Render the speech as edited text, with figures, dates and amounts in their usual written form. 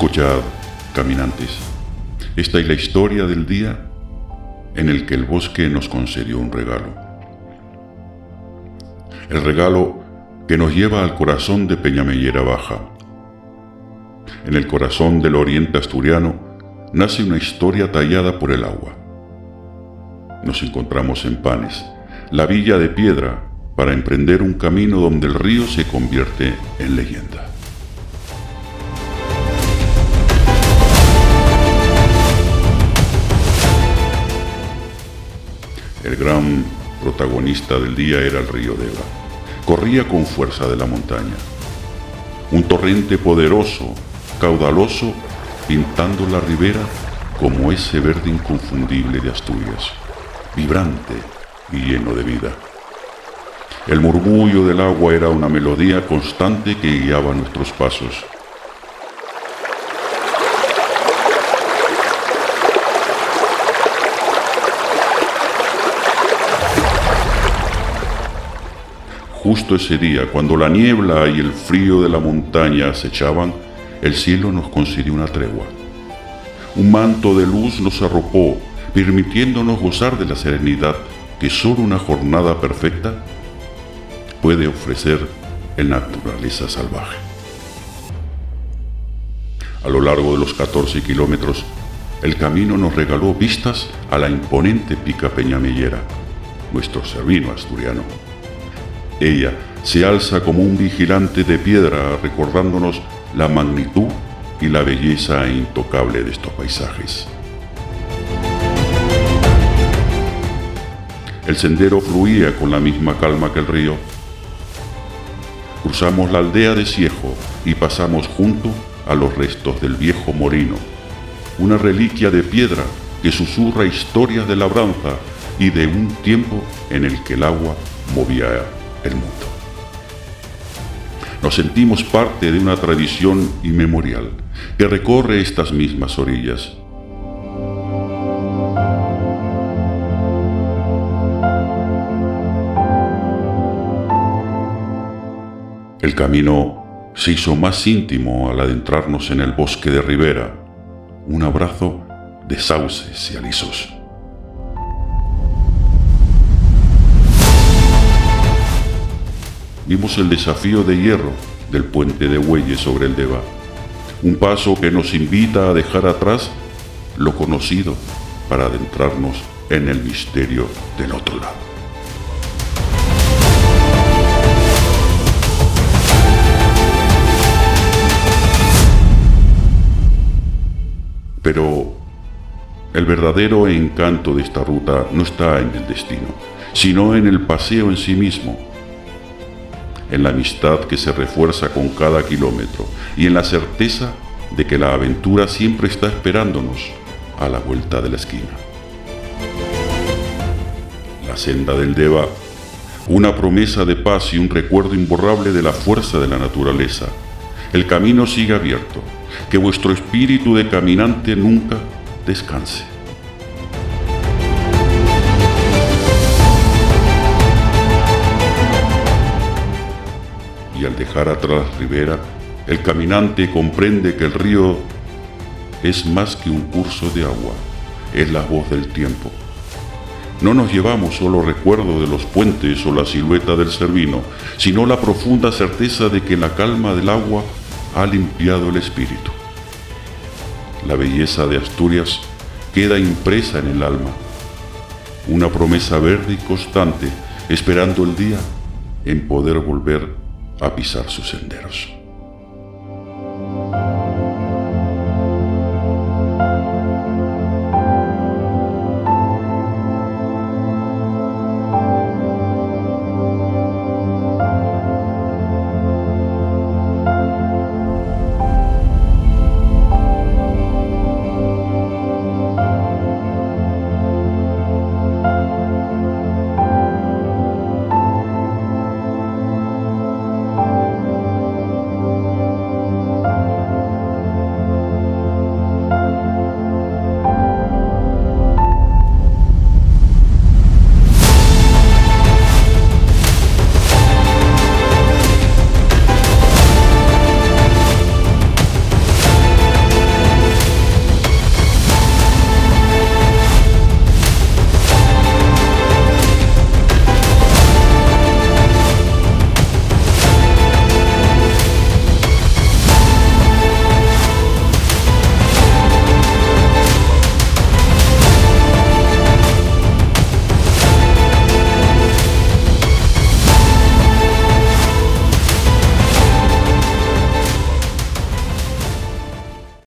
Escuchad, caminantes, esta es la historia del día en el que el bosque nos concedió un regalo. El regalo que nos lleva al corazón de Peñamellera Baja. En el corazón del oriente asturiano nace una historia tallada por el agua. Nos encontramos en Panes, la villa de piedra, para emprender un camino donde el río se convierte en leyenda. El gran protagonista del día era el río Deva. Corría con fuerza de la montaña. Un torrente poderoso, caudaloso, pintando la ribera como ese verde inconfundible de Asturias, vibrante y lleno de vida. El murmullo del agua era una melodía constante que guiaba nuestros pasos. Justo ese día, cuando la niebla y el frío de la montaña acechaban, el cielo nos concedió una tregua. Un manto de luz nos arropó, permitiéndonos gozar de la serenidad que solo una jornada perfecta puede ofrecer en naturaleza salvaje. A lo largo de los 14 kilómetros, el camino nos regaló vistas a la imponente pica Peñamellera, nuestro Cervino asturiano. Ella se alza como un vigilante de piedra, recordándonos la magnitud y la belleza intocable de estos paisajes. El sendero fluía con la misma calma que el río. Cruzamos la aldea de Ciejo y pasamos junto a los restos del viejo molino, una reliquia de piedra que susurra historias de labranza y de un tiempo en el que el agua movía el mundo. Nos sentimos parte de una tradición inmemorial que recorre estas mismas orillas. El camino se hizo más íntimo al adentrarnos en el bosque de ribera, un abrazo de sauces y alisos. Vimos el desafío de hierro del puente de Bueyes sobre el Deva, un paso que nos invita a dejar atrás lo conocido para adentrarnos en el misterio del otro lado. Pero el verdadero encanto de esta ruta no está en el destino, sino en el paseo en sí mismo, en la amistad que se refuerza con cada kilómetro y en la certeza de que la aventura siempre está esperándonos a la vuelta de la esquina. La senda del Deva, una promesa de paz y un recuerdo imborrable de la fuerza de la naturaleza. El camino sigue abierto, que vuestro espíritu de caminante nunca descanse. Y al dejar atrás Ribera, el caminante comprende que el río es más que un curso de agua, es la voz del tiempo. No nos llevamos solo recuerdo de los puentes o la silueta del Cervino, sino la profunda certeza de que la calma del agua ha limpiado el espíritu. La belleza de Asturias queda impresa en el alma, una promesa verde y constante, esperando el día en poder volver a pisar sus senderos.